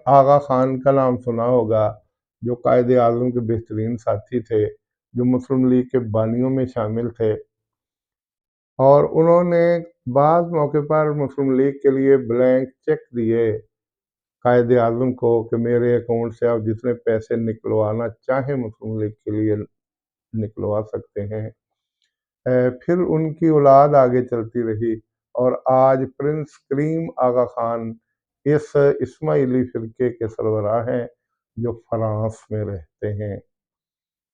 آغا خان کا نام سنا ہوگا، جو قائد اعظم کے بہترین ساتھی تھے، جو مسلم لیگ کے بانیوں میں شامل تھے، اور انہوں نے بعض موقع پر مسلم لیگ کے لیے بلینک چیک دیے قائد اعظم کو کہ میرے اکاؤنٹ سے آپ جتنے پیسے نکلوانا چاہیں مسلم لیگ کے لیے نکلوا سکتے ہیں۔ پھر ان کی اولاد آگے چلتی رہی، اور آج پرنس کریم آغا خان اس اسماعیلی فرقے کے سربراہ ہیں جو فرانس میں رہتے ہیں۔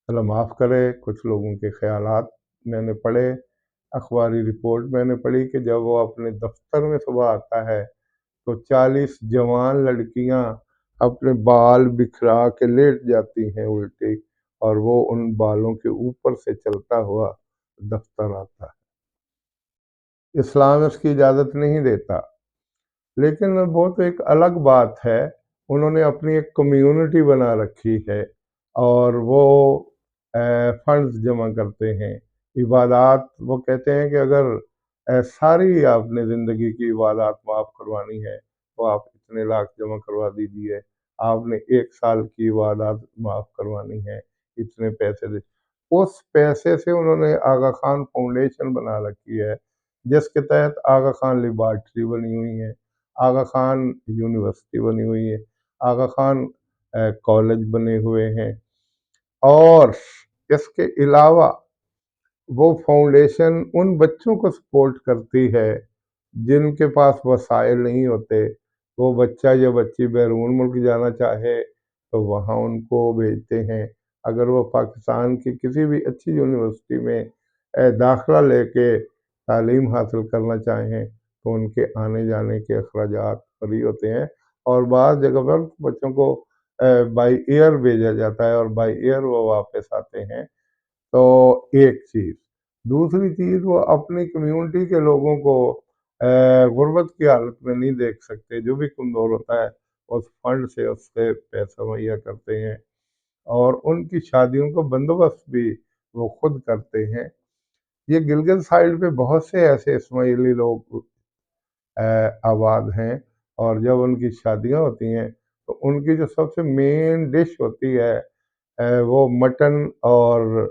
اللہ معاف کرے، کچھ لوگوں کے خیالات میں نے پڑھے، اخباری رپورٹ میں نے پڑھی کہ جب وہ اپنے دفتر میں صبح آتا ہے تو 40 جوان لڑکیاں اپنے بال بکھرا کے لیٹ جاتی ہیں الٹی، اور وہ ان بالوں کے اوپر سے چلتا ہوا دفتر آتا ہے۔ اسلام اس کی اجازت نہیں دیتا، لیکن وہ تو ایک الگ بات ہے۔ انہوں نے اپنی ایک کمیونٹی بنا رکھی ہے، اور وہ فنڈز جمع کرتے ہیں، عبادات۔ وہ کہتے ہیں کہ اگر ساری آپ نے زندگی کی عبادات معاف کروانی ہے تو آپ اتنے لاکھ جمع کروا دیجئے، آپ نے 1 سال کی عبادات معاف کروانی ہے، اتنے پیسے دے۔ اس پیسے سے انہوں نے آغا خان فاؤنڈیشن بنا رکھی ہے، جس کے تحت آغا خان لیبارٹری بنی ہوئی ہے، آغا خان یونیورسٹی بنی ہوئی ہے، آغا خان کالج بنے ہوئے ہیں، اور اس کے علاوہ وہ فاؤنڈیشن ان بچوں کو سپورٹ کرتی ہے جن کے پاس وسائل نہیں ہوتے۔ وہ بچہ یا بچی بیرون ملک جانا چاہے تو وہاں ان کو بھیجتے ہیں۔ اگر وہ پاکستان کی کسی بھی اچھی یونیورسٹی میں داخلہ لے کے تعلیم حاصل کرنا چاہیں تو ان کے آنے جانے کے اخراجات فری ہوتے ہیں، اور بعض جگہ پر بچوں کو بائی ایئر بھیجا جاتا ہے، اور بائی ایئر وہ واپس آتے ہیں۔ تو ایک چیز، دوسری چیز، وہ اپنی کمیونٹی کے لوگوں کو غربت کی حالت میں نہیں دیکھ سکتے۔ جو بھی کمزور ہوتا ہے اس فنڈ سے اس سے پیسہ مہیا کرتے ہیں، اور ان کی شادیوں کا بندوبست بھی وہ خود کرتے ہیں۔ یہ گلگت سائڈ پہ بہت سے ایسے اسماعیلی لوگ آباد ہیں، اور جب ان کی شادیاں ہوتی ہیں تو ان کی جو سب سے مین ڈش ہوتی ہے وہ مٹن اور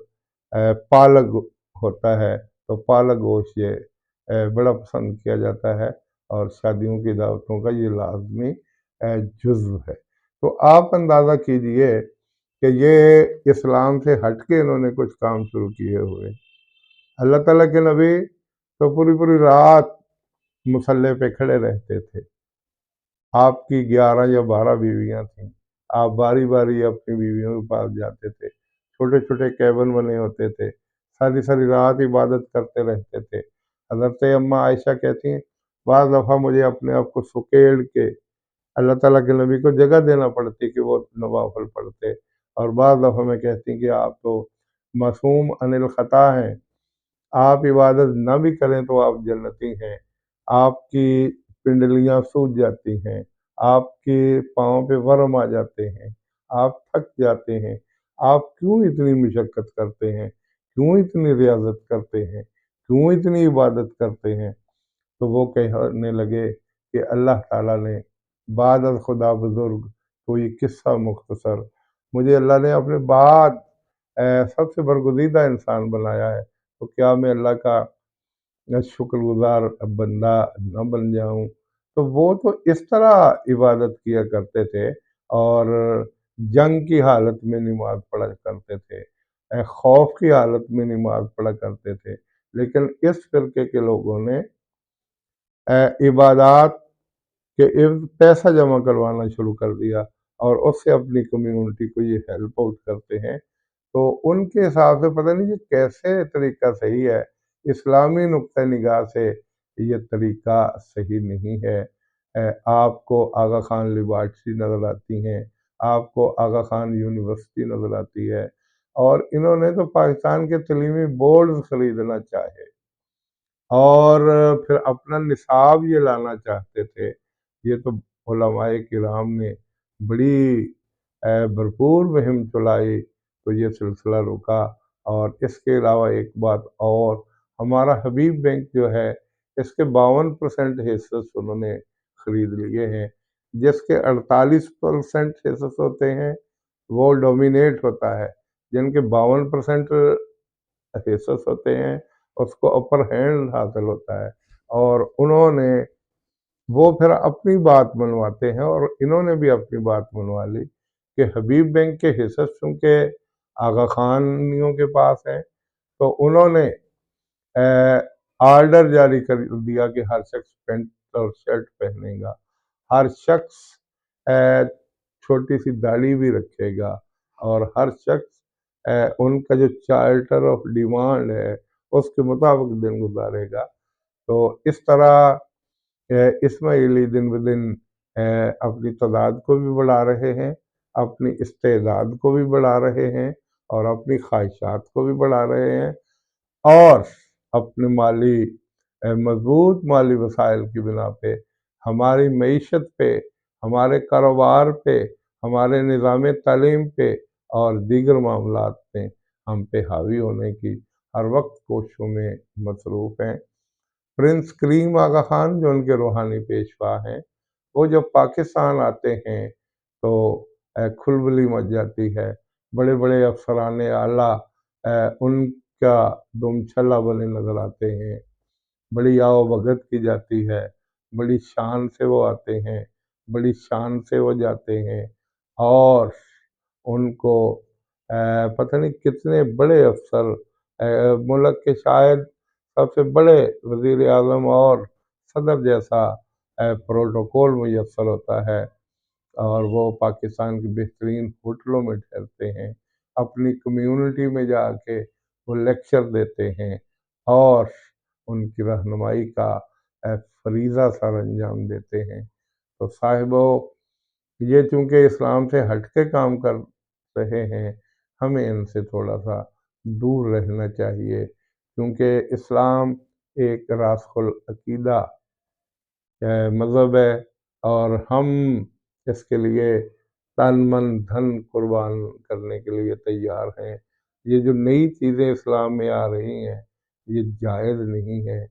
پالک ہوتا ہے۔ تو پالک گوشت یہ بڑا پسند کیا جاتا ہے، اور شادیوں کی دعوتوں کا یہ لازمی جزو ہے۔ تو آپ اندازہ کیجئے کہ یہ اسلام سے ہٹ کے انہوں نے کچھ کام شروع کیے ہوئے۔ اللہ تعالیٰ کے نبی تو پوری پوری رات مصلے پہ کھڑے رہتے تھے۔ آپ کی 11 یا 12 بیویاں تھیں، آپ باری باری اپنی بیویوں کے پاس جاتے تھے، چھوٹے چھوٹے کیبن بنے ہوتے تھے، ساری ساری رات عبادت کرتے رہتے تھے۔ حضرت اماں عائشہ کہتی ہیں بعض دفعہ مجھے اپنے آپ کو سکیڑ کے اللہ تعالیٰ کے نبی کو جگہ دینا پڑتی کہ وہ نوافل پڑھتے، اور بعض دفعہ میں کہتی کہ آپ تو معصوم عن الخطا ہیں، آپ عبادت نہ بھی کریں تو آپ جنتی ہیں، آپ کی پنڈلیاں سوج جاتی ہیں، آپ کے پاؤں پہ ورم آ جاتے ہیں، آپ تھک جاتے ہیں، آپ کیوں اتنی مشقت کرتے ہیں، کیوں اتنی ریاضت کرتے ہیں، کیوں اتنی عبادت کرتے ہیں؟ تو وہ کہنے لگے کہ اللہ تعالیٰ نے بعد از خدا بزرگ کوئی قصہ مختصر، مجھے اللہ نے اپنے بعد سب سے برگزیدہ انسان بنایا ہے، تو کیا میں اللہ کا شکر گزار بندہ نہ بن جاؤں؟ تو وہ تو اس طرح عبادت کیا کرتے تھے، اور جنگ کی حالت میں نماز پڑھا کرتے تھے، خوف کی حالت میں نماز پڑھا کرتے تھے۔ لیکن اس فرقے کے لوگوں نے عبادات کے عوض پیسہ جمع کروانا شروع کر دیا، اور اس سے اپنی کمیونٹی کو یہ ہیلپ آؤٹ کرتے ہیں۔ تو ان کے حساب سے پتہ نہیں یہ کیسے طریقہ صحیح ہے، اسلامی نقطہ نگاہ سے یہ طریقہ صحیح نہیں ہے۔ آپ کو آغا خان لیبارٹری نظر آتی ہیں، آپ کو آغا خان یونیورسٹی نظر آتی ہے، اور انہوں نے تو پاکستان کے تعلیمی بورڈز خریدنا چاہے، اور پھر اپنا نصاب یہ لانا چاہتے تھے۔ یہ تو علماء کرام نے بڑی بھرپور مہم چلائی تو یہ سلسلہ رکا۔ اور اس کے علاوہ ایک بات اور، ہمارا حبیب بینک جو ہے اس کے 52% حصص انہوں نے خرید لیے ہیں۔ جس کے 48% حصص ہوتے ہیں وہ ڈومینیٹ ہوتا ہے، جن کے 52% حصص ہوتے ہیں اس کو اپر ہینڈ حاصل ہوتا ہے، اور انہوں نے وہ پھر اپنی بات منواتے ہیں، اور انہوں نے بھی اپنی بات منوا لی کہ حبیب بینک کے حصص چونکہ آغا خانیوں کے پاس ہیں، تو انہوں نے آرڈر جاری کر دیا کہ ہر شخص پینٹ اور شرٹ پہنے گا، ہر شخص چھوٹی سی داڑھی بھی رکھے گا، اور ہر شخص ان کا جو چارٹر آف ڈیمانڈ ہے اس کے مطابق دن گزارے گا۔ تو اس طرح اسماعیلی دن بدن اپنی تعداد کو بھی بڑھا رہے ہیں، اپنی استعداد کو بھی بڑھا رہے ہیں، اور اپنی خواہشات کو بھی بڑھا رہے ہیں، اور اپنے مضبوط مالی وسائل کی بنا پہ ہماری معیشت پہ، ہمارے کاروبار پہ، ہمارے نظام تعلیم پہ اور دیگر معاملات میں ہم پہ حاوی ہونے کی ہر وقت کوششوں میں مصروف ہیں۔ پرنس کریم آغا خان جو ان کے روحانی پیشوا ہیں، وہ جب پاکستان آتے ہیں تو کھلبلی مچ جاتی ہے، بڑے بڑے افسران اعلیٰ ان کا دم چھلا بنے نظر آتے ہیں، بڑی آؤ بھگت کی جاتی ہے، بڑی شان سے وہ آتے ہیں، بڑی شان سے وہ جاتے ہیں، اور ان کو پتہ نہیں کتنے بڑے افسر، ملک کے شاید سب سے بڑے وزیر اعظم اور صدر جیسا پروٹوکول میسر ہوتا ہے، اور وہ پاکستان کی بہترین ہوٹلوں میں ٹھہرتے ہیں، اپنی کمیونٹی میں جا کے وہ لیکچر دیتے ہیں، اور ان کی رہنمائی کا فریضہ سر انجام دیتے ہیں۔ تو صاحبو، یہ چونکہ اسلام سے ہٹ کے کام کر رہے ہیں، ہمیں ان سے تھوڑا سا دور رہنا چاہیے، کیونکہ اسلام ایک راسخ العقیدہ مذہب ہے، اور ہم اس کے لیے تن من دھن قربان کرنے کے لیے تیار ہیں۔ یہ جو نئی چیزیں اسلام میں آ رہی ہیں یہ جائز نہیں ہے،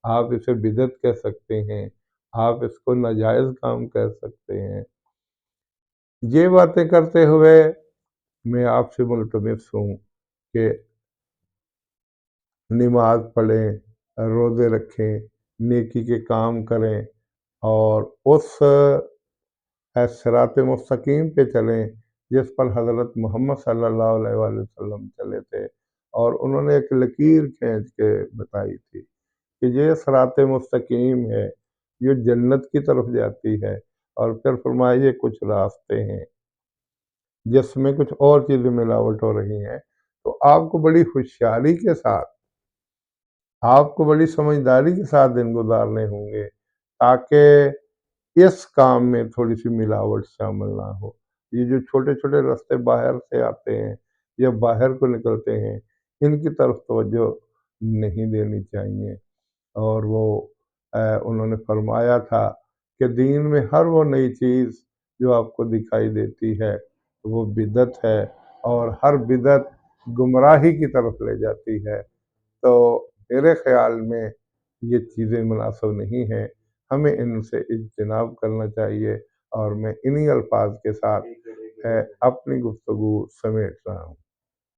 آپ اسے بدعت کہہ سکتے ہیں، آپ اس کو ناجائز کام کہہ سکتے ہیں۔ یہ باتیں کرتے ہوئے میں آپ سے ملتمس ہوں کہ نماز پڑھیں، روزے رکھیں، نیکی کے کام کریں، اور اس صراط مستقیم پہ چلیں جس پر حضرت محمد صلی اللہ علیہ وآلہ وسلم چلے تھے، اور انہوں نے ایک لکیر کھینچ کے بتائی تھی کہ یہ صراط مستقیم ہے، یہ جنت کی طرف جاتی ہے، اور پھر فرمایا یہ کچھ راستے ہیں جس میں کچھ اور چیزیں ملاوٹ ہو رہی ہیں، تو آپ کو بڑی ہوشیاری کے ساتھ، آپ کو بڑی سمجھداری کے ساتھ دن گزارنے ہوں گے، تاکہ اس کام میں تھوڑی سی ملاوٹ شامل نہ ہو۔ یہ جو چھوٹے چھوٹے راستے باہر سے آتے ہیں یا باہر کو نکلتے ہیں، ان کی طرف توجہ نہیں دینی چاہیے۔ اور وہ انہوں نے فرمایا تھا کہ دین میں ہر وہ نئی چیز جو آپ کو دکھائی دیتی ہے وہ بدعت ہے، اور ہر بدعت گمراہی کی طرف لے جاتی ہے۔ تو میرے خیال میں یہ چیزیں مناسب نہیں ہیں، ہمیں ان سے اجتناب کرنا چاہیے، اور میں انہی الفاظ کے ساتھ اپنی گفتگو سمیٹ رہا ہوں۔